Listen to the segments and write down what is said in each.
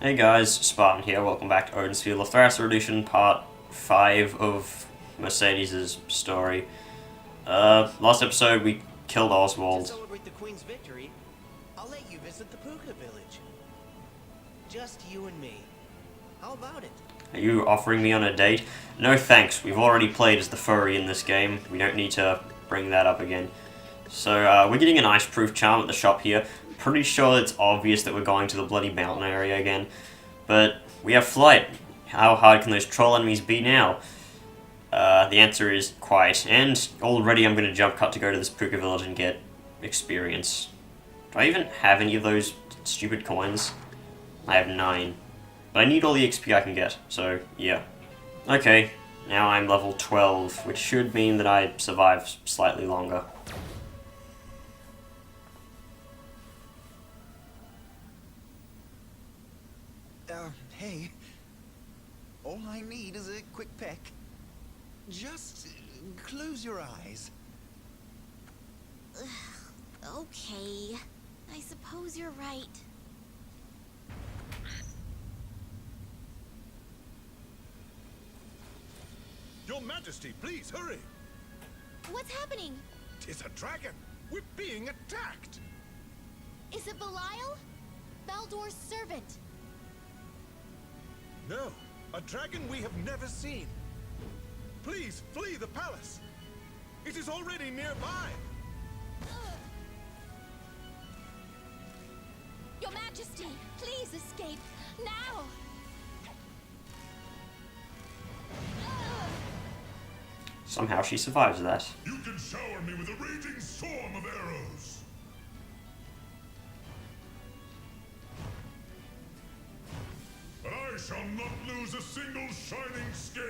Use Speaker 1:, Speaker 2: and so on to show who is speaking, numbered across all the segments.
Speaker 1: Hey guys, Spartan here, welcome back to Odin's THEREALSPARTAN edition, part 5 of Mercedes' story. Last episode we killed Oswald.
Speaker 2: To celebrate the Queen's victory, I'll let you visit the Puka village. Just you and me. How about it?
Speaker 1: Are you offering me on a date? No thanks, we've already played as the furry in this game. We don't need to bring that up again. So, we're getting an ice-proof charm at the shop here. Pretty sure it's obvious that we're going to the bloody mountain area again. But we have flight. How hard can those troll enemies be now? The answer is quite. And already I'm going to jump cut to go to this Puka village and get experience. Do I even have any of those stupid coins? I have 9. But I need all the XP I can get, so yeah. Okay, now I'm level 12, which should mean that I survive slightly longer.
Speaker 3: Hey. All I need is a quick peck. Just close your eyes.
Speaker 4: Okay. I suppose you're right.
Speaker 5: Your Majesty, please hurry!
Speaker 4: What's happening?
Speaker 5: 'Tis a dragon! We're being attacked!
Speaker 4: Is it Belial? Baldor's servant.
Speaker 5: No, a dragon we have never seen. Please flee the palace. It is already nearby.
Speaker 4: Your Majesty, please escape now.
Speaker 1: Somehow she survives that.
Speaker 5: You can shower me with a raging storm of arrows. But I shall not lose a single shining scale.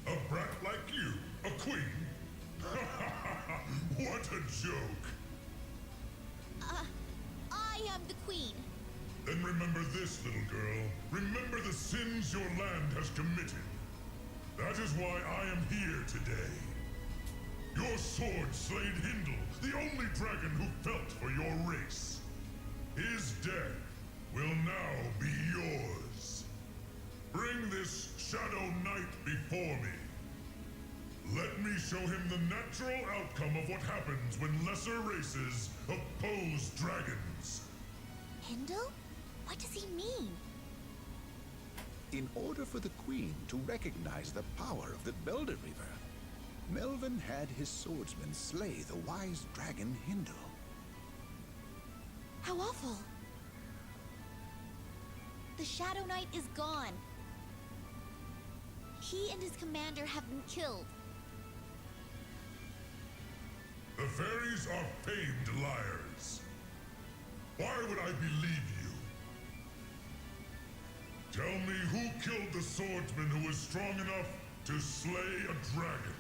Speaker 5: A brat like you, a queen? What a joke.
Speaker 4: I am the queen.
Speaker 5: Then remember this, little girl. Remember the sins your land has committed. That is why I am here today. Your sword slayed Hindle, the only dragon who felt for your race. His death will now be yours. Bring this Shadow Knight before me. Let me show him the natural outcome of what happens when lesser races oppose dragons.
Speaker 4: Hindle? What does he mean?
Speaker 3: In order for the Queen to recognize the power of the Belder Reaver, Melvin had his swordsman slay the wise dragon Hindle.
Speaker 4: How awful. The Shadow Knight is gone. He and his commander have been killed.
Speaker 5: The fairies are famed liars. Why would I believe you? Tell me who killed the swordsman who was strong enough to slay a dragon?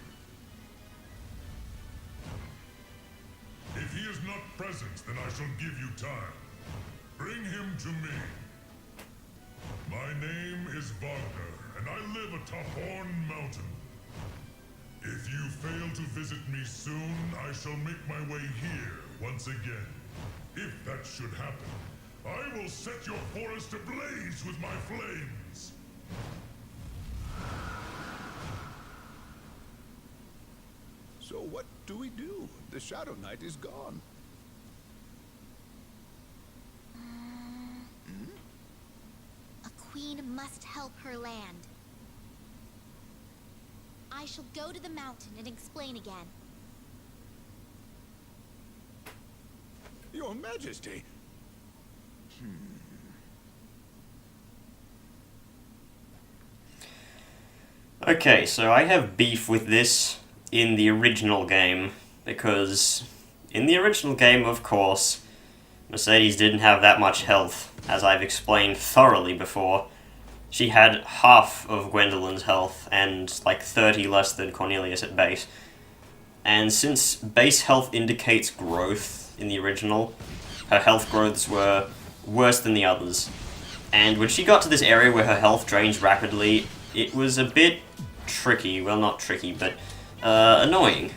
Speaker 5: If he is not present, then I shall give you time. Bring him to me. My name is Wagner, and I live atop Horn Mountain. If you fail to visit me soon, I shall make my way here once again. If that should happen, I will set your forest ablaze with my flames.
Speaker 3: So what do we do? The Shadow Knight is gone.
Speaker 4: A queen must help her land. I shall go to the mountain and explain again.
Speaker 3: Your Majesty!
Speaker 1: Okay, so I have beef with this in the original game, because in the original game, of course, Mercedes didn't have that much health, as I've explained thoroughly before. She had half of Gwendolyn's health, and like 30 less than Cornelius at base. And since base health indicates growth in the original, her health growths were worse than the others. And when she got to this area where her health drains rapidly, it was a bit tricky, well not tricky, but annoying.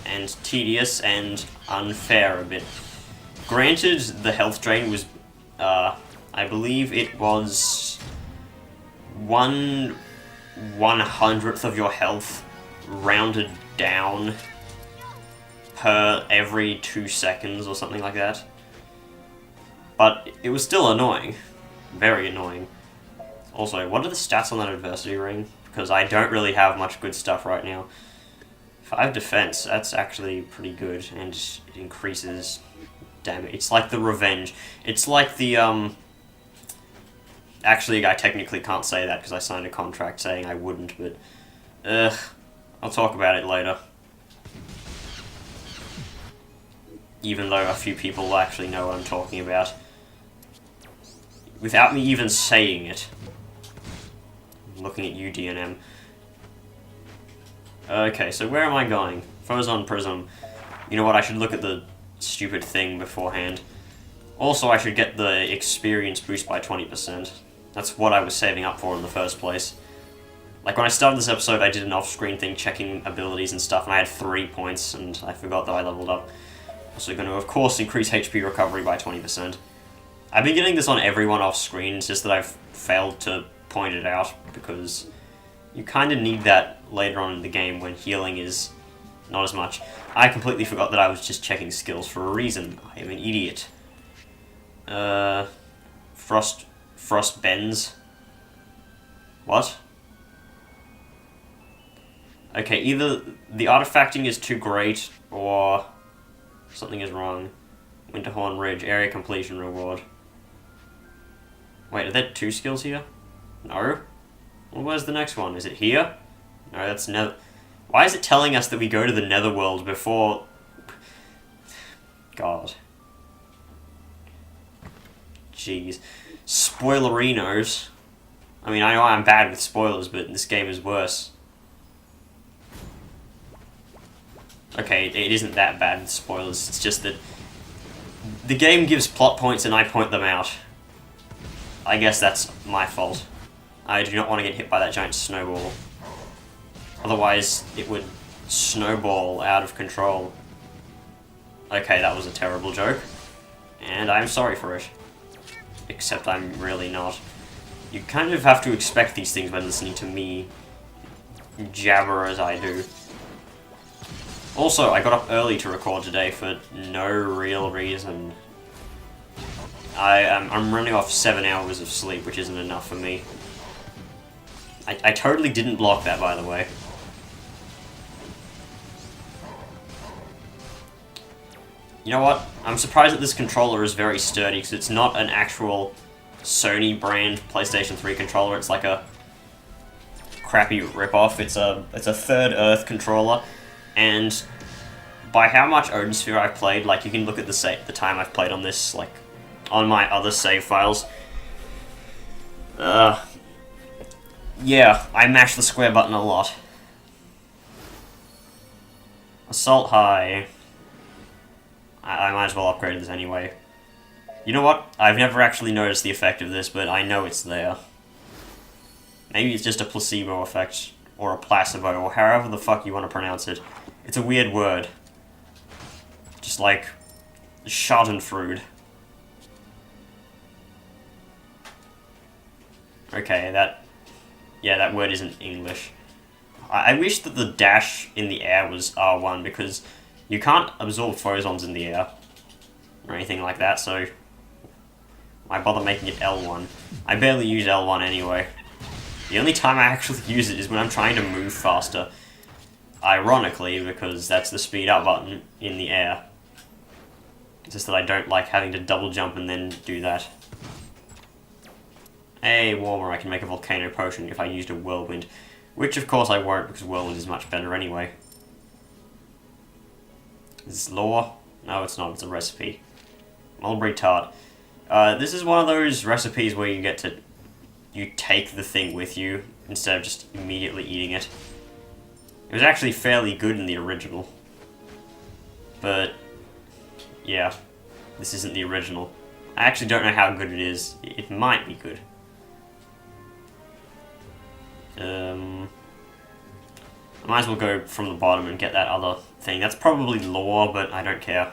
Speaker 1: And tedious and unfair a bit. Granted, the health drain was, I believe it was 1/100th of your health rounded down per every 2 seconds or something like that. But it was still annoying. Very annoying. Also, what are the stats on that adversity ring? Because I don't really have much good stuff right now. 5 defense, that's actually pretty good, and it increases damage. It's like the revenge. It's like the, Actually, I technically can't say that because I signed a contract saying I wouldn't, but... I'll talk about it later. Even though a few people actually know what I'm talking about. Without me even saying it. I'm looking at you, DNM. Okay, so where am I going? Phozon Prism. You know what, I should look at the stupid thing beforehand. Also, I should get the experience boost by 20%. That's what I was saving up for in the first place. Like, when I started this episode, I did an off-screen thing checking abilities and stuff, and I had 3 points, and I forgot that I leveled up. Also going to, of course, increase HP recovery by 20%. I've been getting this on everyone off-screen, it's just that I've failed to point it out, because you kind of need that later on in the game when healing is not as much. I completely forgot that I was just checking skills for a reason. I am an idiot. Frost bends. What? Okay, either the artifacting is too great, or something is wrong. Winterhorn Ridge, area completion reward. Wait, are there 2 skills here? No? Well, where's the next one? Is it here? No, that's Nether... Why is it telling us that we go to the Netherworld before... God. Jeez. Spoilerinos. I mean, I know I'm bad with spoilers, but this game is worse. Okay, it isn't that bad with spoilers, it's just that the game gives plot points and I point them out. I guess that's my fault. I do not want to get hit by that giant snowball. Otherwise, it would snowball out of control. Okay, that was a terrible joke. And I'm sorry for it. Except I'm really not. You kind of have to expect these things by listening to me jabber as I do. Also, I got up early to record today for no real reason. I'm running off 7 hours of sleep, which isn't enough for me. I totally didn't block that, by the way. You know what? I'm surprised that this controller is very sturdy, because it's not an actual Sony brand PlayStation 3 controller. It's like a crappy rip-off. It's a Third Earth controller, and by how much Odin Sphere I've played, like, you can look at the time I've played on this, like, on my other save files. Yeah, I mash the square button a lot. Assault high. I might as well upgrade this anyway. You know what? I've never actually noticed the effect of this, but I know it's there. Maybe it's just a placebo effect, or a placebo, or however the fuck you want to pronounce it. It's a weird word. Just like Schadenfreude. Okay, that word isn't English. I wish that the dash in the air was R1, because you can't absorb phosons in the air, or anything like that, so why bother making it L1? I barely use L1 anyway. The only time I actually use it is when I'm trying to move faster. Ironically, because that's the speed up button in the air. It's just that I don't like having to double jump and then do that. Hey, warmer, I can make a volcano potion if I used a whirlwind. Which of course I won't, because whirlwind is much better anyway. Is this lore? No, it's not, it's a recipe. Mulberry tart. This is one of those recipes where you take the thing with you, instead of just immediately eating it. It was actually fairly good in the original. But, yeah, this isn't the original. I actually don't know how good it is. It might be good. I might as well go from the bottom and get that other thing. That's probably lore, but I don't care.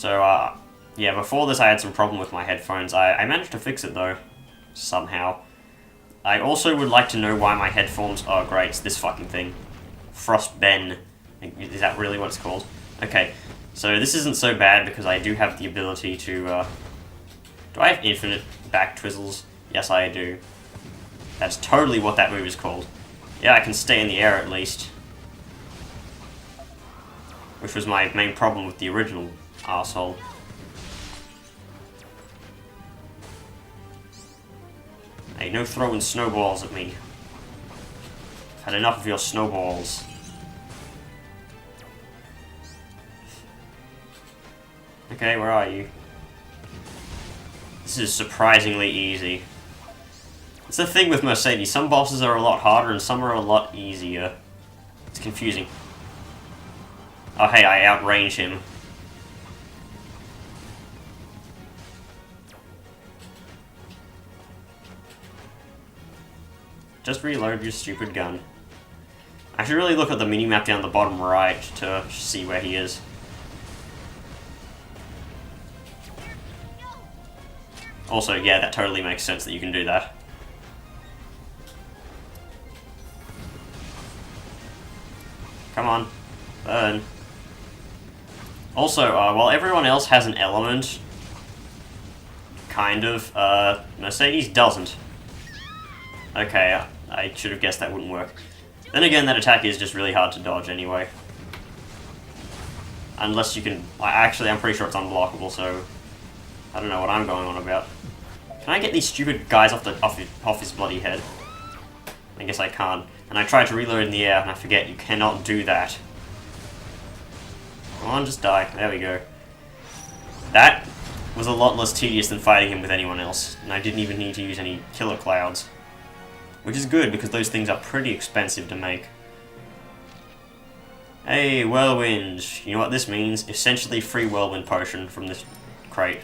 Speaker 1: So, yeah, before this I had some problem with my headphones. I managed to fix it, though, somehow. I also would like to know why my headphones... Oh, great, it's this fucking thing. Frostben. Is that really what it's called? Okay, so this isn't so bad because I do have the ability to... Do I have infinite back twizzles? Yes, I do. That's totally what that move is called. Yeah, I can stay in the air at least. Which was my main problem with the original arsehole. Hey, no throwing snowballs at me. I've had enough of your snowballs. Okay, where are you? This is surprisingly easy. It's the thing with Mercedes. Some bosses are a lot harder and some are a lot easier. It's confusing. Oh hey, I outrange him. Just reload your stupid gun. I should really look at the minimap down the bottom right to see where he is. Also, yeah, that totally makes sense that you can do that. Come on. Burn. Also, while everyone else has an element, kind of, Mercedes doesn't. Okay, I should have guessed that wouldn't work. Then again, that attack is just really hard to dodge anyway. Unless you can... Actually, I'm pretty sure it's unblockable, so... I don't know what I'm going on about. Can I get these stupid guys off his bloody head? I guess I can't. And I tried to reload in the air, and I forget you cannot do that. Come on, just die. There we go. That was a lot less tedious than fighting him with anyone else, and I didn't even need to use any killer clouds. Which is good, because those things are pretty expensive to make. Hey, whirlwind. You know what this means? Essentially free whirlwind potion from this crate.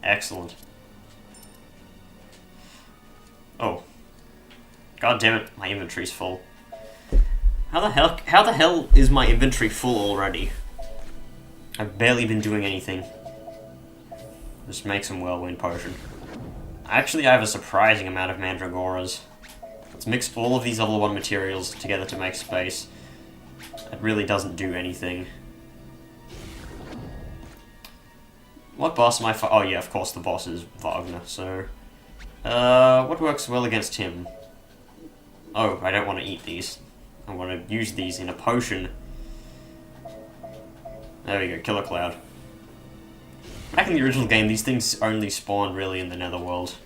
Speaker 1: Excellent. Oh. God damn it, my inventory's full. How the hell is my inventory full already? I've barely been doing anything. Just make some whirlwind potion. Actually, I have a surprising amount of mandragoras. Let's mix all of these level 1 materials together to make space. It really doesn't do anything. What boss am I oh yeah, of course the boss is Wagner, so... what works well against him? Oh, I don't want to eat these. I want to use these in a potion. There we go, Killer Cloud. Back in the original game, these things only spawned really in the Netherworld.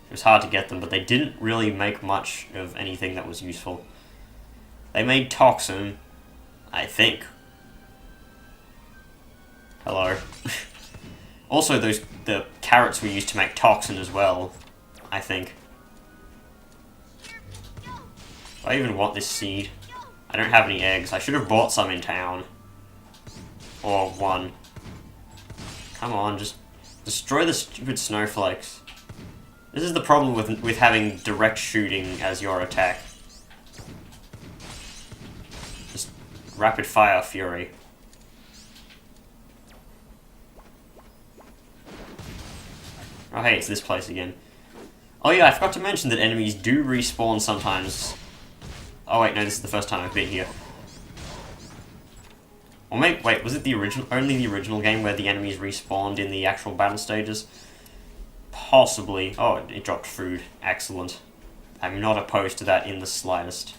Speaker 1: It was hard to get them, but they didn't really make much of anything that was useful. They made Toxin, I think. Hello. Also, the carrots were used to make Toxin as well, I think. Do I even want this seed? I don't have any eggs. I should have bought some in town. Or one. Come on, just destroy the stupid snowflakes. This is the problem with having direct shooting as your attack. Just rapid fire fury. Oh hey, it's this place again. Oh yeah, I forgot to mention that enemies do respawn sometimes. Oh wait, no, this is the first time I've been here. Or maybe, wait, was it the original, only the original game where the enemies respawned in the actual battle stages? Possibly. Oh, it dropped food. Excellent. I'm not opposed to that in the slightest.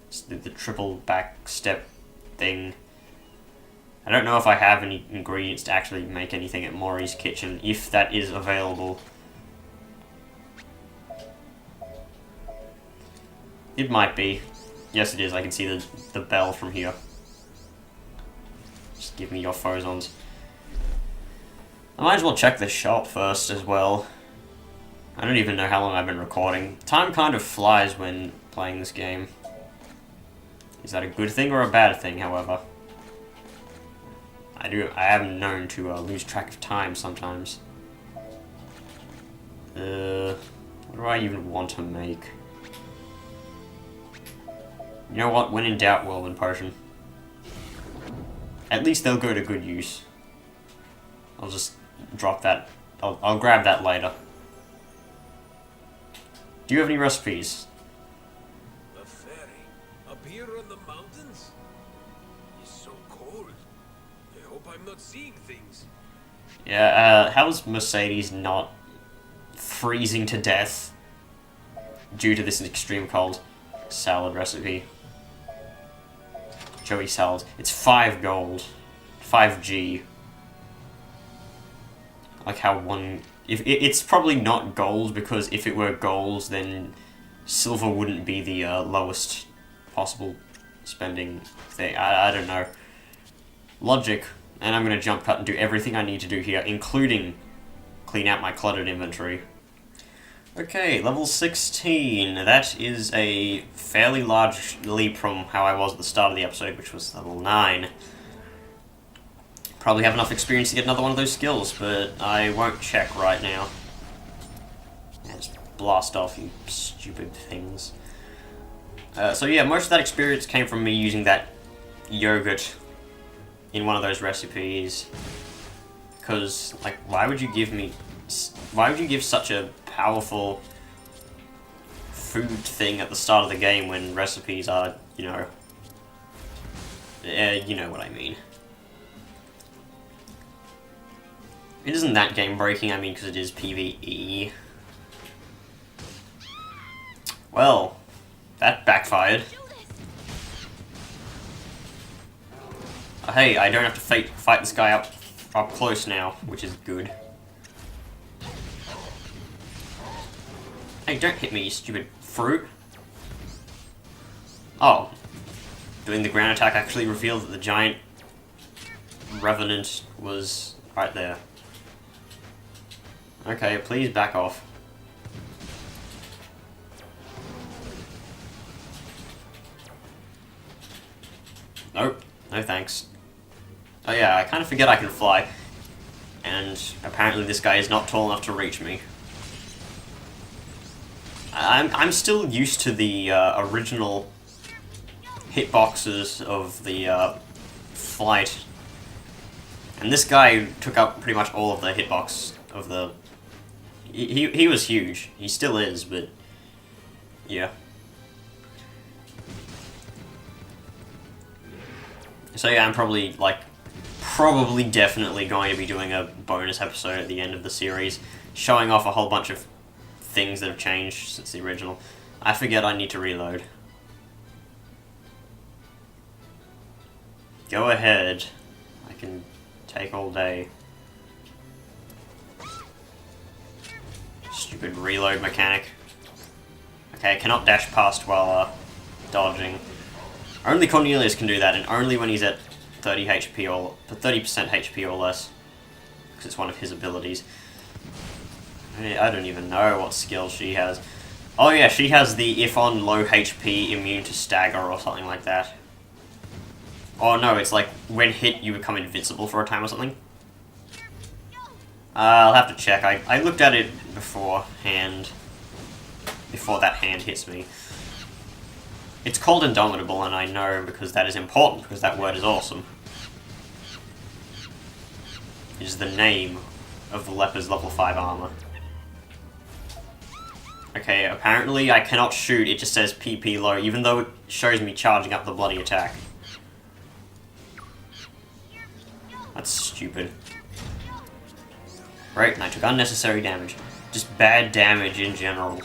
Speaker 1: It's the triple back step thing. I don't know if I have any ingredients to actually make anything at Mori's kitchen, if that is available. It might be. Yes, it is. I can see the bell from here. Just give me your phosons. I might as well check the shop first as well. I don't even know how long I've been recording. Time kind of flies when playing this game. Is that a good thing or a bad thing, however? I am known to lose track of time sometimes. What do I even want to make? You know what? When in doubt, whirlwind potion. At least they'll go to good use. I'll just drop that. I'll grab that later. Do you have any recipes?
Speaker 6: A ferry up here on the mountains? It's so cold. I hope I'm not seeing things.
Speaker 1: Yeah, how's Mercedes not freezing to death due to this extreme cold? Salad recipe. Joey salad. It's 5 gold. 5G. Like how one... It's probably not gold, because if it were gold, then silver wouldn't be the lowest possible spending thing. I don't know. Logic. And I'm going to jump cut and do everything I need to do here, including clean out my cluttered inventory. Okay, level 16. That is a fairly large leap from how I was at the start of the episode, which was level 9. Probably have enough experience to get another one of those skills, but I won't check right now. Yeah, just blast off, you stupid things. So yeah, most of that experience came from me using that yogurt in one of those recipes. Because, like, why would you give such a powerful food thing at the start of the game when recipes are, you know what I mean. It isn't that game breaking, I mean, because it is PvE. Well, that backfired. Hey, I don't have to fight this guy up close now, which is good. Hey, don't hit me, you stupid fruit. Oh. Doing the ground attack actually revealed that the giant revenant was right there. Okay, please back off. Nope, no thanks. Oh yeah, I kind of forget I can fly. And apparently this guy is not tall enough to reach me. I'm still used to the original hitboxes of the flight. And this guy took up pretty much all of the hitbox of the... He was huge. He still is, but... yeah. So yeah, I'm probably definitely going to be doing a bonus episode at the end of the series, showing off a whole bunch of things that have changed since the original. I forget I need to reload. Go ahead. I can take all day. Stupid reload mechanic. Okay, I cannot dash past while dodging. Only Cornelius can do that, and only when he's at 30 HP or 30% HP or less, because it's one of his abilities. I don't even know what skill she has. Oh yeah, she has the if on low HP immune to stagger or something like that. Oh no, it's like when hit you become invincible for a time or something. I'll have to check. I looked at it beforehand, before that hand hits me. It's called Indomitable, and I know because that is important, because that word is awesome. It is the name of the leper's level 5 armor. Okay, apparently I cannot shoot, it just says PP low, even though it shows me charging up the bloody attack. That's stupid. Right, and I took unnecessary damage. Just bad damage in general.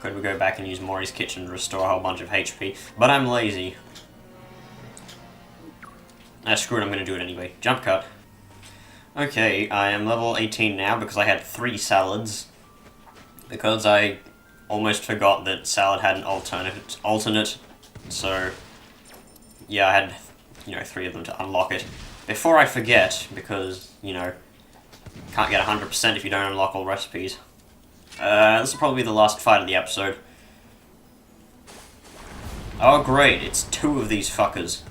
Speaker 1: Could we go back and use Mori's Kitchen to restore a whole bunch of HP, but I'm lazy. Screw it, I'm gonna do it anyway. Jump cut. Okay, I am level 18 now because I had 3 salads. Because I almost forgot that salad had an alternate, so yeah, I had, 3 of them to unlock it. Before I forget, because, can't get 100% if you don't unlock all recipes. This will probably be the last fight of the episode. Oh great, it's 2 of these fuckers.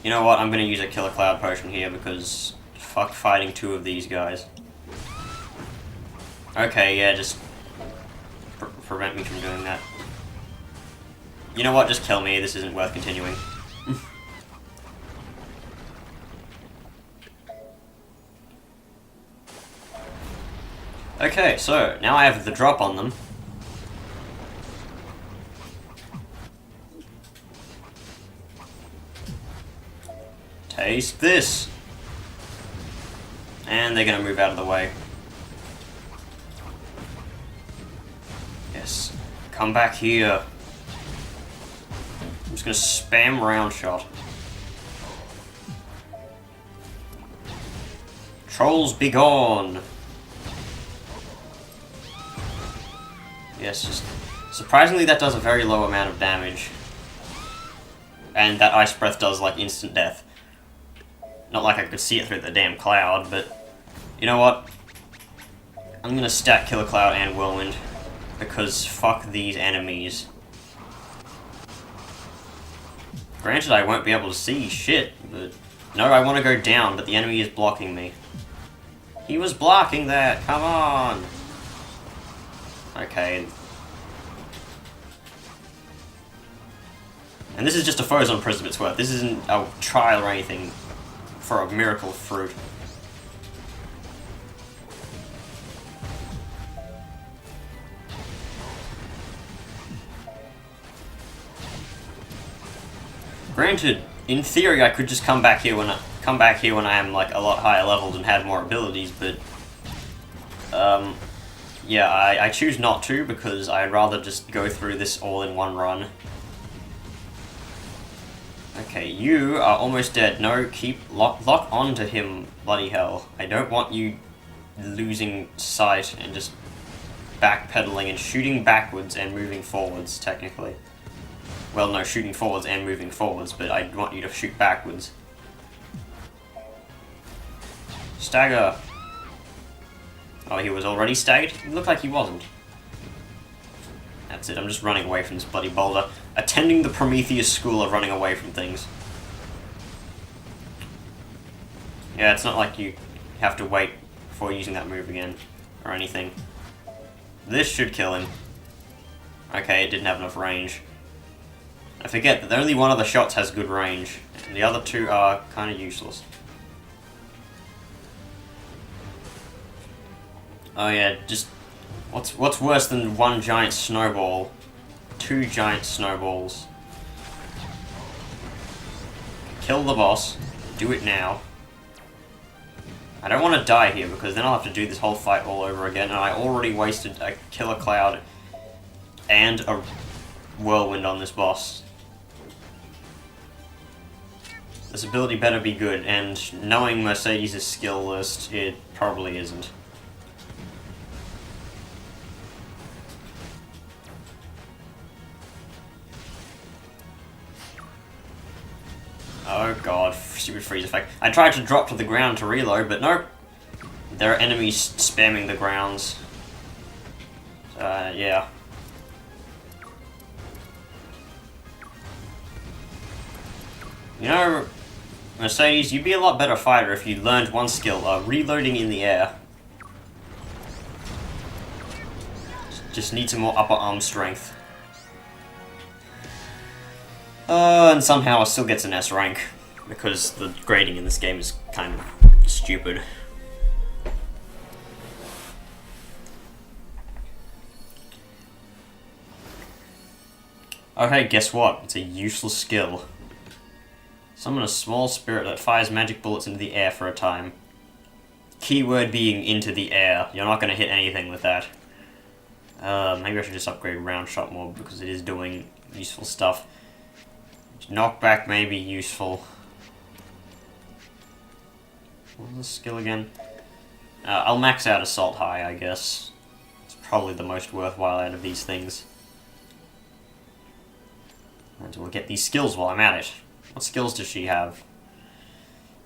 Speaker 1: You know what, I'm gonna use a Killer Cloud Potion here because fuck fighting 2 of these guys. Okay, yeah, just prevent me from doing that. You know what? Just kill me. This isn't worth continuing. Okay, so now I have the drop on them. Taste this! And they're gonna move out of the way. Yes. Come back here. I'm just gonna spam round shot. Trolls be gone! Yes, just... Surprisingly that does a very low amount of damage. And that ice breath does like instant death. Not like I could see it through the damn cloud, but... You know what? I'm gonna stack Killer Cloud and Whirlwind. Because fuck these enemies. Granted, I won't be able to see shit, but... No, I want to go down, but the enemy is blocking me. He was blocking that! Come on! Okay. And this is just a frozen prison, it's worth. This isn't a trial or anything for a miracle fruit. Granted, in theory, I could just come back here when I am like a lot higher leveled and had more abilities, but yeah, I choose not to because I'd rather just go through this all in one run. Okay, you are almost dead. No, lock onto him, bloody hell. I don't want you losing sight and just backpedaling and shooting backwards and moving forwards, technically. Well, no, shooting forwards and moving forwards, but I want you to shoot backwards. Stagger! Oh, he was already staggered? It looked like he wasn't. That's it, I'm just running away from this bloody boulder. Attending the Prometheus school of running away from things. Yeah, it's not like you have to wait before using that move again, or anything. This should kill him. Okay, it didn't have enough range. I forget that only one of the shots has good range, and the other two are kind of useless. Oh yeah, just... What's worse than one giant snowball? Two giant snowballs. Kill the boss. Do it now. I don't want to die here, because then I'll have to do this whole fight all over again, and I already wasted a Killer Cloud and a Whirlwind on this boss. This ability better be good, and knowing Mercedes' skill list, it probably isn't. Oh god, stupid freeze effect. I tried to drop to the ground to reload, but nope. There are enemies spamming the grounds. Yeah. You know, Mercedes, you'd be a lot better fighter if you learned one skill, reloading in the air. Just need some more upper arm strength. And somehow it still gets an S rank, because the grading in this game is kind of stupid. Oh hey, guess what? It's a useless skill. Summon a small spirit that fires magic bullets into the air for a time. Keyword being into the air. You're not going to hit anything with that. Maybe I should just upgrade round shot more because it is doing useful stuff. Knockback may be useful. What was the skill again? I'll max out Assault High, I guess. It's probably the most worthwhile out of these things. And we'll get these skills while I'm at it. What skills does she have?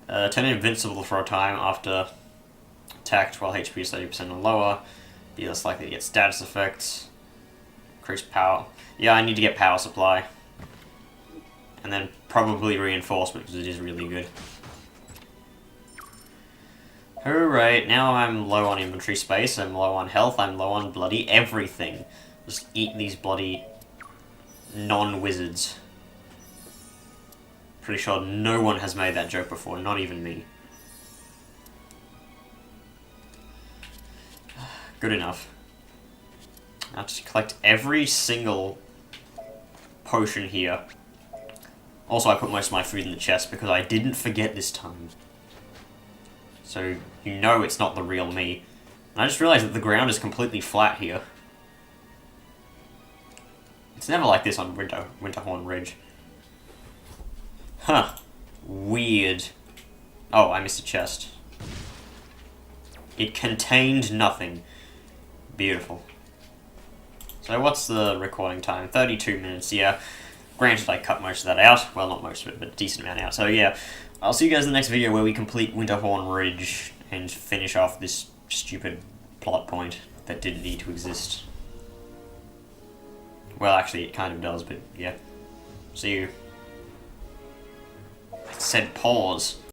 Speaker 1: Turn invincible for a time after attacked while HP is 30% or lower. Be less likely to get status effects. Increase power. Yeah, I need to get power supply. And then probably reinforcement because it is really good. Alright, now I'm low on inventory space, I'm low on health, I'm low on bloody everything. Just eat these bloody non-wizards. Pretty sure no one has made that joke before, not even me. Good enough. Now just collect every single potion here. Also, I put most of my food in the chest because I didn't forget this time. So, you know it's not the real me. And I just realized that the ground is completely flat here. It's never like this on Winterhorn Ridge. Huh. Weird. Oh, I missed a chest. It contained nothing. Beautiful. So what's the recording time? 32 minutes, yeah. Granted, I cut most of that out. Well, not most of it, but a decent amount out. So yeah, I'll see you guys in the next video where we complete Winterhorn Ridge and finish off this stupid plot point that didn't need to exist. Well, actually, it kind of does, but yeah. See you. It said pause.